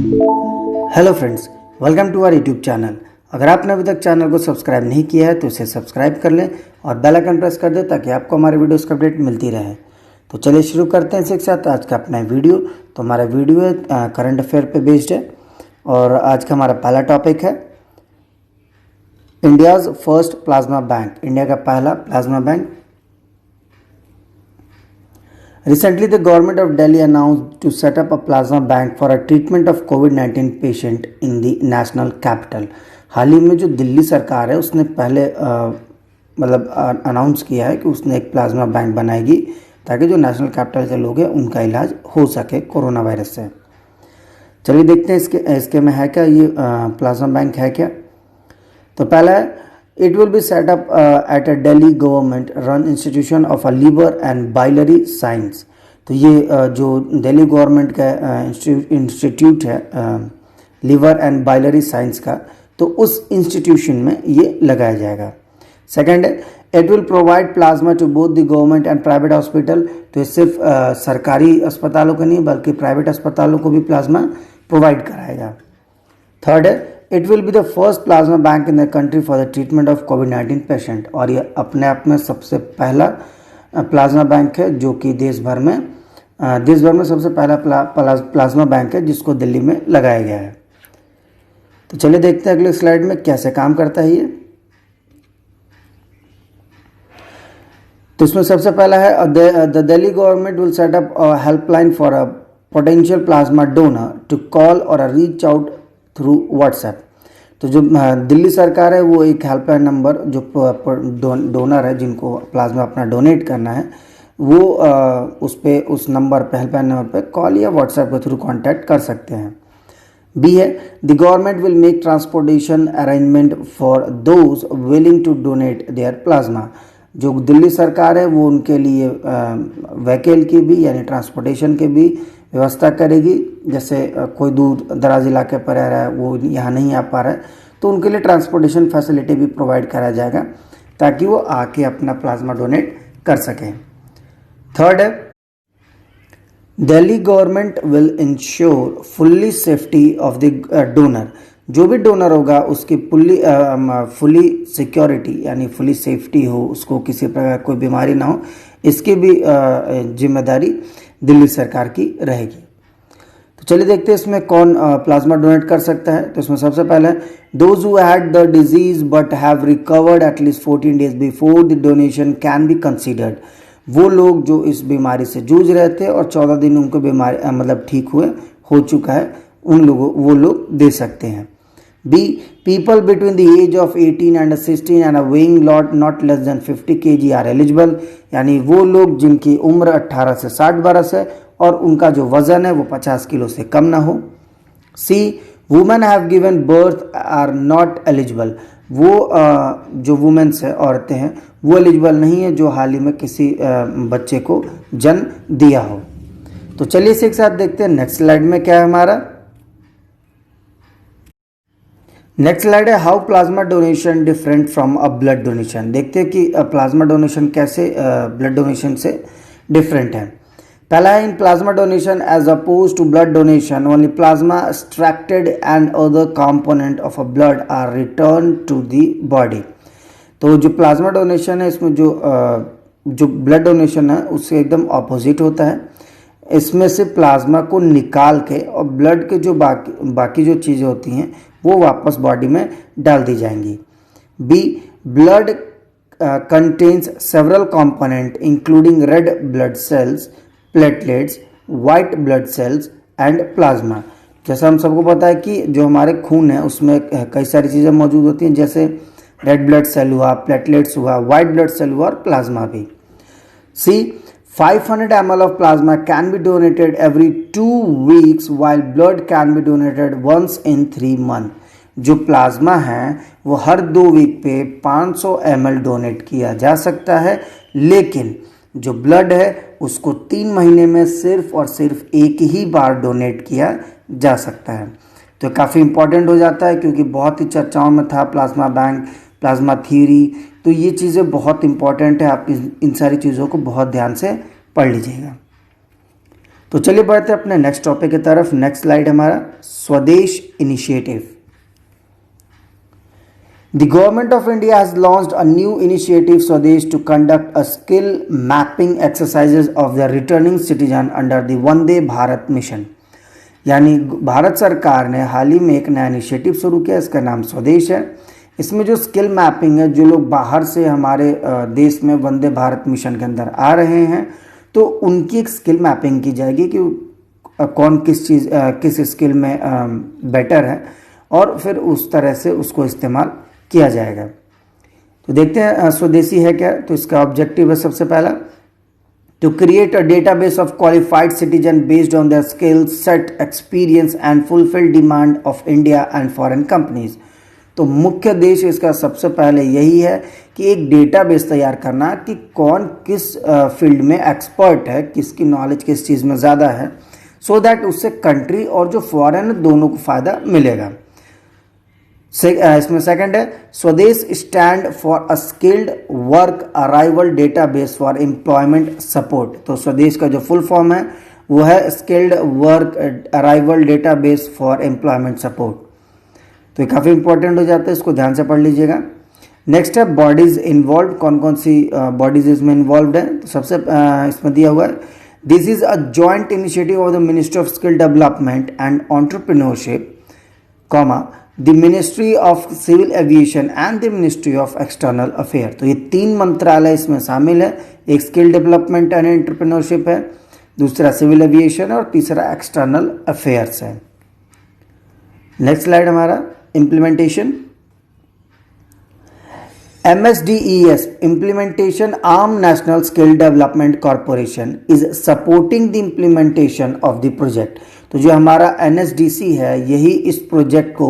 Hello friends, welcome to our YouTube channel. अगर आपने अभी तक चैनल को सब्सक्राइब नहीं किया है तो इसे सब्सक्राइब कर लें और बेल आइकन प्रेस कर दें ताकि आपको हमारे वीडियोस की अपडेट मिलती रहे। तो चलिए शुरू करते हैं इसी के साथ आज का अपना वीडियो। तो हमारा वीडियो है करंट अफेयर पे बेस्ड है और आज का हमारा पहला टॉपिक है India's first plasma bank. India का पहला plasma bank. Recently, the government of Delhi announced to set up a plasma bank for a treatment of COVID-19 patient in the national capital. हाल ही में जो दिल्ली सरकार है उसने पहले मतलब अनाउंस किया है कि उसने एक प्लाज्मा बैंक बनाएगी ताकि जो नेशनल कैपिटल के लोग हैं उनका इलाज हो सके कोरोना वायरस से। चलिए देखते हैं इसके में है क्या, ये प्लाज्मा बैंक है क्या। तो पहला है It will be set up at a Delhi government run institution of a liver and biliary science। तो ये जो दिल्ली गवर्नमेंट का इंस्टीट्यूट है लिवर एंड बाइलरी साइंस का, तो उस इंस्टीट्यूशन में ये लगाया जाएगा। सेकंड है it will provide plasma to both the government and private hospital. तो ये सिर्फ सरकारी अस्पतालों को नहीं बल्कि प्राइवेट अस्पतालों को भी प्लाज्मा प्रोवाइड कराएगा। थर्ड है it will be the first plasma bank in the country for the treatment of covid patient. और ये अपने आप में सबसे पहला प्लाज्मा बैंक है जो कि देश भर में सबसे पहला प्लाज्मा बैंक है जिसको दिल्ली में लगाया गया है। तो चलिए देखते हैं अगले स्लाइड में कैसे काम करता है ये। तो इसमें सबसे पहला है the Delhi government will set up a helpline for a potential plasma donor to call और रीच आउट थ्रू व्हाट्सएप। तो जो दिल्ली सरकार है वो एक हेल्पलाइन नंबर जो डोनर है जिनको प्लाज्मा अपना डोनेट करना है वो उस नंबर पे हेल्पलाइन नंबर पे कॉल या व्हाट्सएप के थ्रू कांटेक्ट कर सकते हैं। बी है the government will make transportation arrangement for those willing to donate their plasma. जो दिल्ली सरकार है वो उनके लिए व्हीकल की भी यानी ट्रांसपोर्टेशन के भी व्यवस्था करेगी। जैसे कोई दूर दराज इलाके पर रह रहा है, वो यहाँ नहीं आ पा रहा है, तो उनके लिए ट्रांसपोर्टेशन फैसिलिटी भी प्रोवाइड कराया जाएगा ताकि वो आके अपना प्लाज्मा डोनेट कर सकें। थर्ड है Delhi government will ensure fully safety of the donor. जो भी डोनर होगा उसकी फुली सिक्योरिटी यानी फुली सेफ्टी हो, उसको किसी प्रकार कोई बीमारी ना हो, इसकी भी जिम्मेदारी दिल्ली सरकार की रहेगी। तो चलिए देखते हैं इसमें कौन प्लाज्मा डोनेट कर सकता है। तो इसमें सबसे पहले those who had the disease but have recovered at least 14 days before the donation can be considered. वो लोग जो इस बीमारी से जूझ रहे थे और 14 दिन उनको बीमारी मतलब ठीक हो चुका है, वो लोग दे सकते हैं। B people between the age of 18 and 16 and a weighing lot not less than 50 kg are eligible. यानी वो लोग जिनकी उम्र 18 से 60 बरस है और उनका जो वजन है वो 50 किलो से कम ना हो। See women have given birth are not eligible. वो जो वुमेन्स है, औरतें हैं, वो एलिजिबल नहीं है जो हाल ही में किसी बच्चे को जन्म दिया हो। तो चलिए इसे एक साथ देखते हैं नेक्स्ट स्लाइड में क्या है हमारा। नेक्स्ट स्लाइड है how plasma donation different from a blood donation. देखते हैं कि प्लाज्मा डोनेशन कैसे ब्लड डोनेशन से डिफरेंट है। पहला है in plasma donation as oppose to blood donation only plasma extracted and other component of a blood are return to the body. तो जो प्लाज्मा डोनेशन है इसमें जो ब्लड डोनेशन है उससे एकदम ऑपोजिट होता है। इसमें से प्लाज्मा को निकाल के और ब्लड के जो बाकी जो चीज़ें होती हैं वो वापस बॉडी में डाल दी जाएंगी। B blood contains several component including red blood cells, platelets, white blood cells and plasma. जैसा हम सबको पता है कि जो हमारे खून है उसमें कई सारी चीज़ें मौजूद होती हैं, जैसे रेड ब्लड सेल हुआ, प्लेटलेट्स हुआ, वाइट ब्लड सेल हुआ और प्लाज्मा भी। सी 500 ml of plasma can be donated every 2 weeks while blood can be donated once in 3 months। जो प्लाज्मा है वो हर 2 वीक पे 500 ml डोनेट किया जा सकता है, लेकिन जो ब्लड है उसको 3 महीने में सिर्फ और सिर्फ एक ही बार डोनेट किया जा सकता है। तो काफ़ी इंपॉर्टेंट हो जाता है क्योंकि बहुत ही चर्चाओं में था प्लाज्मा बैंक, प्लाज्मा थ्योरी। तो ये चीज़ें बहुत इंपॉर्टेंट है, आप इन सारी चीज़ों को बहुत ध्यान से पढ़ लीजिएगा। तो चलिए बढ़ते हैं अपने नेक्स्ट टॉपिक की तरफ। नेक्स्ट स्लाइड हमारा स्वदेश initiative. The Government of India has launched a new initiative Swadesh to conduct a skill mapping exercises of the returning citizen under the Vande Bharat mission। यानी भारत सरकार ने हाल ही में एक नया इनिशिएटिव शुरू किया, इसका नाम स्वदेश है। इसमें जो स्किल मैपिंग है, जो लोग बाहर से हमारे देश में वंदे भारत मिशन के अंदर आ रहे हैं तो उनकी एक स्किल मैपिंग की जाएगी कि कौन किस स्किल में बेटर है और फिर उस तरह से उसको इस्तेमाल किया जाएगा। तो देखते हैं स्वदेशी है क्या। तो इसका ऑब्जेक्टिव है सबसे पहला to create a database of qualified citizen based on their skill set experience and fulfil demand of India and foreign companies. तो मुख्य उद्देश्य इसका सबसे पहले यही है कि एक डेटाबेस तैयार करना कि कौन किस फील्ड में एक्सपर्ट है, किसकी नॉलेज किस चीज़ में ज़्यादा है, सो दैट उससे कंट्री और जो फॉरेन दोनों को फ़ायदा मिलेगा। इसमें सेकंड है स्वदेश stand for a skilled work arrival database for employment support. तो स्वदेश का जो फुल फॉर्म है वो है skilled work arrival database for employment support. तो ये काफ़ी इंपॉर्टेंट हो जाता है, इसको ध्यान से पढ़ लीजिएगा। नेक्स्ट है बॉडीज इन्वॉल्व, कौन कौन सी बॉडीज इसमें इन्वॉल्व है। तो सबसे इसमें दिया हुआ है this is a joint initiative of the ministry of skill development and entrepreneurship, the ministry of civil aviation and the ministry of external affair. तो ये तीन मंत्रालय इसमें शामिल है। एक स्किल डेवलपमेंट एंड एंटरप्रेन्योरशिप है, दूसरा सिविल एविएशन और तीसरा एक्सटर्नल अफेयर्स है। नेक्स्ट स्लाइड हमारा implementation. MSDES implementation Arm National Skill Development Corporation is supporting the implementation of the project। तो जो हमारा NSDC है यही इस प्रोजेक्ट को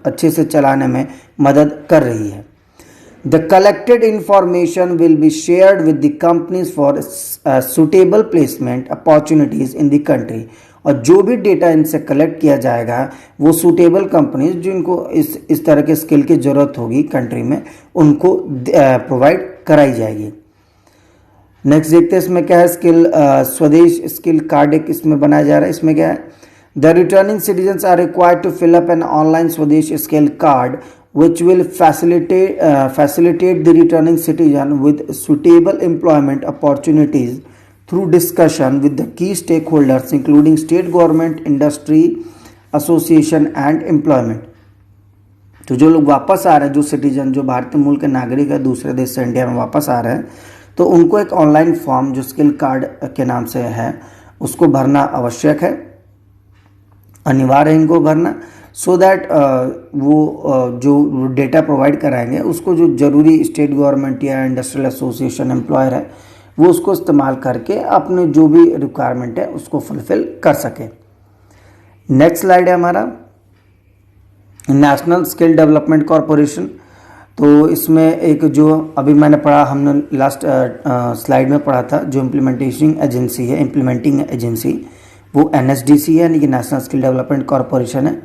अच्छे से चलाने में मदद कर रही है। The collected information will be shared with the companies for suitable placement opportunities in the country। और जो भी डेटा इनसे कलेक्ट किया जाएगा वो सूटेबल कंपनीज जिनको इस तरह के स्किल की ज़रूरत होगी कंट्री में उनको प्रोवाइड कराई जाएगी। नेक्स्ट देखते हैं इसमें क्या है। स्वदेश स्किल कार्ड एक इसमें बनाया जा रहा है। इसमें क्या है the returning citizens are required to fill up an online Swades skill card which will facilitate the returning citizen with suitable employment opportunities through discussion with the key stakeholders including state government, industry, association and employment। तो जो लोग वापस आ रहे हैं, जो citizen जो भारतीय मूल के नागरिक है दूसरे देश से इंडिया में वापस आ रहे हैं, तो उनको एक ऑनलाइन फॉर्म जो स्किल कार्ड के नाम से है उसको भरना आवश्यक है, अनिवार्य है इनको भरना, सो दैट वो जो डेटा प्रोवाइड कराएंगे उसको जो जरूरी स्टेट गवर्नमेंट या इंडस्ट्रियल एसोसिएशन एम्प्लॉयर है वो उसको इस्तेमाल करके अपने जो भी रिक्वायरमेंट है उसको फुलफिल कर सके। नेक्स्ट स्लाइड है हमारा नेशनल स्किल डेवलपमेंट कॉरपोरेशन। तो इसमें एक जो अभी मैंने पढ़ा, हमने लास्ट स्लाइड में पढ़ा था, जो इम्प्लीमेंटिंग एजेंसी वो NSDC है यानी कि नेशनल स्किल डेवलपमेंट कॉरपोरेशन है।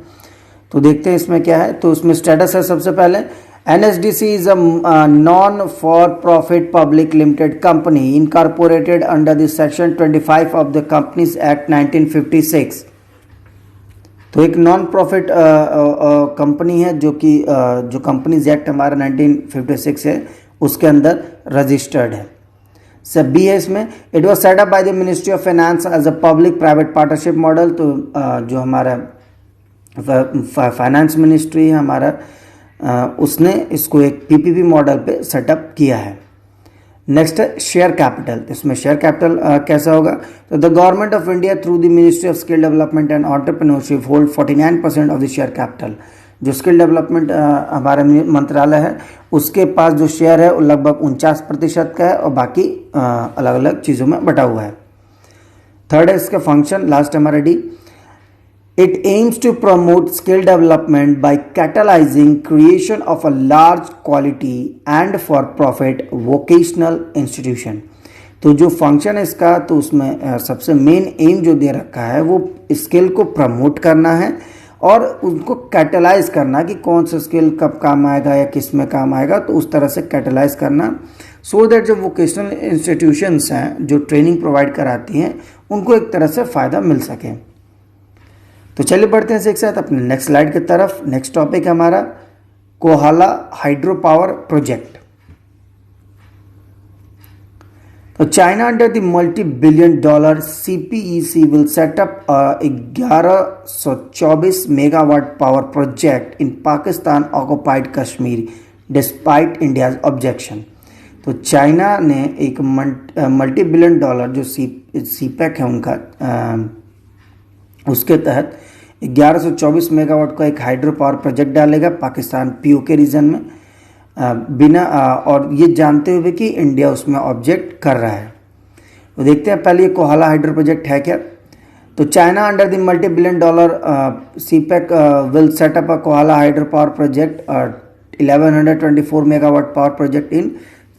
तो देखते हैं इसमें क्या है। तो इसमें स्टेटस है सबसे पहले NSDC is a non-for-profit public limited company incorporated under the Section 25 of the Companies Act 1956। तो एक नॉन प्रॉफिट कंपनी है जो कि जो कंपनीज एक्ट हमारा 1956 है उसके अंदर रजिस्टर्ड है। सब बी है इसमें it was set up by the ministry of finance as a public private partnership model. तो जो हमारा फाइनेंस मिनिस्ट्री है हमारा उसने इसको एक PPP मॉडल पे सेटअप किया है। नेक्स्ट है शेयर कैपिटल। तो इसमें शेयर कैपिटल कैसा होगा। तो the government of India through the ministry of skill development and entrepreneurship hold 49% of the share capital. जो स्किल डेवलपमेंट हमारा मंत्रालय है उसके पास जो शेयर है वो लगभग 49% का है और बाकी अलग अलग चीज़ों में बटा हुआ है। थर्ड है इसका फंक्शन, लास्ट हमारा D। It aims to promote skill development by catalyzing creation of a large quality and for-profit vocational institution। तो जो फंक्शन है इसका, तो उसमें सबसे मेन एम जो दे रखा है वो स्किल को प्रमोट करना है और उनको कैटलाइज करना कि कौन सा स्किल कब काम आएगा या किस में काम आएगा, तो उस तरह से कैटलाइज करना सो दैट जो वोकेशनल इंस्टीट्यूशंस हैं जो ट्रेनिंग प्रोवाइड कराती हैं उनको एक तरह से फ़ायदा मिल सके। तो चलिए बढ़ते हैं एक साथ अपने नेक्स्ट स्लाइड की तरफ। नेक्स्ट टॉपिक है हमारा कोहाला हाइड्रो पावर प्रोजेक्ट। तो China under the multi-billion dollar CPEC will set up a 1124 megawatt power project in Pakistan occupied Kashmir despite India's objection। तो चाइना ने एक मल्टी-बिलियन डॉलर जो सीपैक है उनका उसके तहत 1124 मेगावाट का एक हाइड्रो पावर प्रोजेक्ट डालेगा पाकिस्तान पीओके रीजन में, बिना और ये जानते हुए कि इंडिया उसमें ऑब्जेक्ट कर रहा है। तो देखते हैं पहले ये कोहाला हाइड्रो प्रोजेक्ट है क्या। तो China under the multi-billion dollar CPEC will set up a Kohala hydro power project 1124 megawatt power project in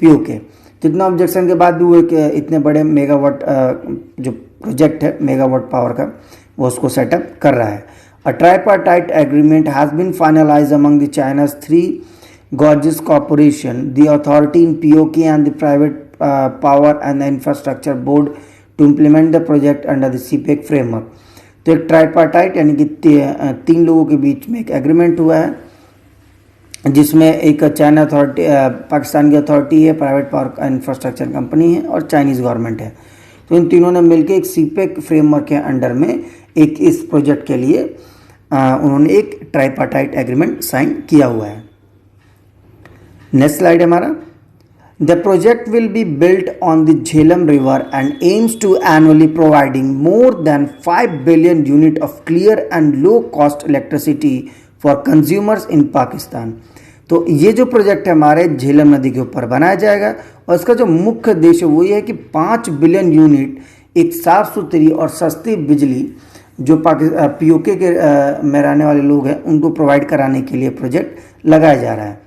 PoK. तो इतना ऑब्जेक्शन के बाद भी वो इतने बड़े मेगावाट जो प्रोजेक्ट है मेगावाट पावर का वो उसको सेटअप कर रहा है। A tripartite agreement has been finalize among the China's 3 Gorges Corporation, the authority in POK and the private power and the infrastructure board to implement the project under the CPEC framework। तो एक tripartite यानी कि 3 लोगों के बीच में एक agreement हुआ है जिसमें एक चाइना अथॉरिटी, पाकिस्तान की अथॉरिटी है, प्राइवेट पावर इंफ्रास्ट्रक्चर कंपनी है और चाइनीज़ गवर्नमेंट है। तो इन तीनों ने मिलकर एक CPEC फ्रेमवर्क के अंडर में एक इस प्रोजेक्ट के लिए उन्होंने एक ट्राइपार्टाइट एग्रीमेंट साइन किया हुआ है। नेक्स्ट स्लाइड है हमारा। The project will be built on the Jhelum river and aims to annually providing more than 5 billion unit of clear and low cost electricity for consumers in Pakistan. तो ये जो project है हमारे झेलम नदी के ऊपर बनाया जाएगा और इसका जो मुख्य उद्देश्य वो ये है कि 5 बिलियन यूनिट एक साफ सुथरी और सस्ती बिजली जो पीओके के में रहने वाले लोग हैं उनको प्रोवाइड कराने के लिए प्रोजेक्ट लगाया जा रहा है।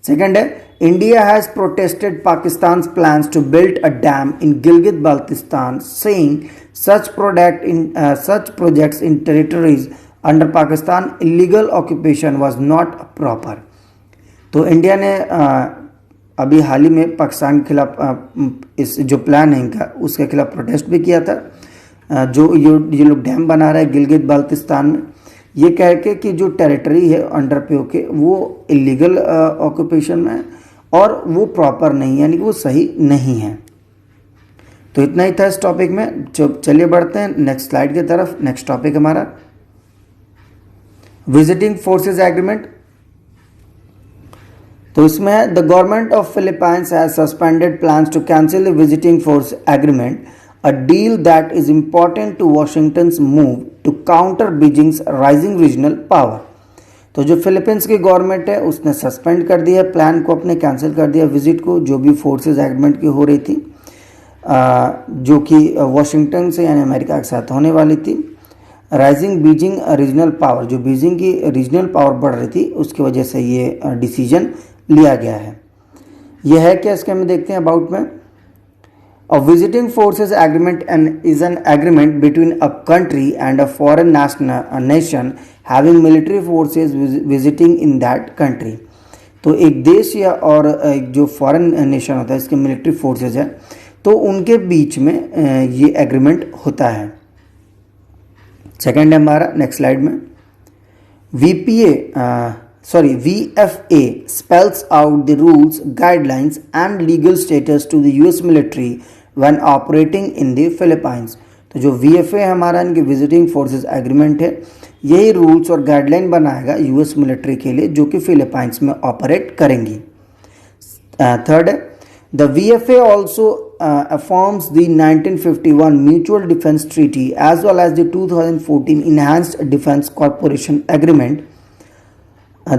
सेकेंड है, India has protested Pakistan plans to build a dam in Gilgit Baltistan, saying such projects in territories under Pakistan illegal occupation was not proper. तो इंडिया ने अभी हाल ही में पाकिस्तान के खिलाफ इस जो प्लान है इनका उसके खिलाफ प्रोटेस्ट भी किया था। जो ये लोग डैम बना रहे हैं गिलगित बाल्टिस्तान में, ये कह के कि जो टेरिटरी है अंडर पीओके वो इलीगल ऑक्यूपेशन में है और वो प्रॉपर नहीं है, यानी कि वो सही नहीं है। तो इतना ही था इस टॉपिक में। चलिए बढ़ते हैं नेक्स्ट स्लाइड की तरफ। नेक्स्ट टॉपिक हमारा विजिटिंग फोर्सेज एग्रीमेंट। तो इसमें the government of Philippines has suspended plans to cancel the visiting force agreement, a deal that is important to Washington's move to counter Beijing's rising regional power। तो जो Philippines की government है उसने suspend कर दिया plan को, अपने cancel कर दिया विजिट को जो भी फोर्सेस एग्रीमेंट की हो रही थी, जो कि वॉशिंगटन से यानी अमेरिका के साथ होने वाली थी। राइजिंग बीजिंग रीजनल पावर, जो बीजिंग की रीजनल पावर बढ़ रही थी उसकी वजह से ये डिसीजन लिया गया है। यह है क्या, इसके हम देखते हैं अबाउट में। A visiting forces agreement is an agreement between a country and a foreign nation having military forces visiting in that country। तो एक देश या और एक जो फॉरेन नेशन होता है इसके मिलिट्री फोर्सेज है तो उनके बीच में ये एग्रीमेंट होता है। सेकेंड है हमारा नेक्स्ट स्लाइड में VFA spells out the rules, guidelines and legal status to the US military when operating in the Philippines। तो जो VFA हमारा इनकी विजिटिंग फोर्सेस एग्रीमेंट है यही रूल्स और गाइडलाइन बनाएगा यूएस मिलिट्री के लिए जो कि फिलीपाइंस में ऑपरेट करेंगी। थर्ड है the VFA also affirms the 1951 Mutual Defense Treaty as well as the 2014 Enhanced Defense Cooperation Agreement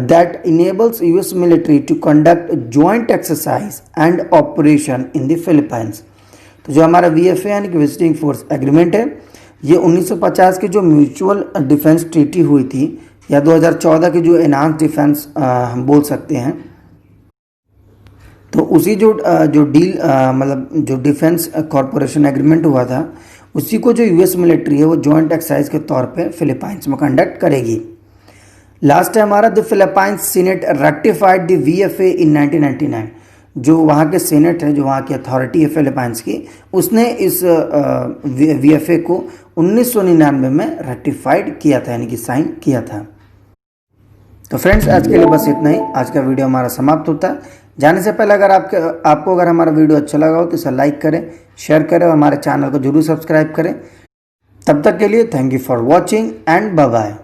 that enables US military to conduct joint exercise and operation in the Philippines। तो जो हमारा VFA यानी कि visiting force agreement है ये 1950 की जो mutual defence treaty हुई थी या 2014 की जो एनहांस डिफेंस हम बोल सकते हैं, तो उसी जो डील मतलब जो डिफेंस कॉरपोरेशन एग्रीमेंट हुआ था उसी को जो यूएस मिलिट्री है वो जॉइंट एक्सरसाइज के तौर पे फिलीपाइंस में कंडक्ट करेगी। लास्ट है हमारा the Philippines senate rectified the VFA इन 1999। जो वहाँ के सेनेट है, जो वहाँ की अथॉरिटी है फिलीपाइंस की, उसने इस VFA को 1999 में रेक्टिफाइड किया था, यानी कि साइन किया था। तो फ्रेंड्स, आज के लिए बस इतना ही। आज का वीडियो हमारा समाप्त होता है। जाने से पहले अगर आपको अगर हमारा वीडियो अच्छा लगा हो तो इसे लाइक करें, शेयर करें और हमारे चैनल को जरूर सब्सक्राइब करें। तब तक के लिए thank you for watching and bye bye.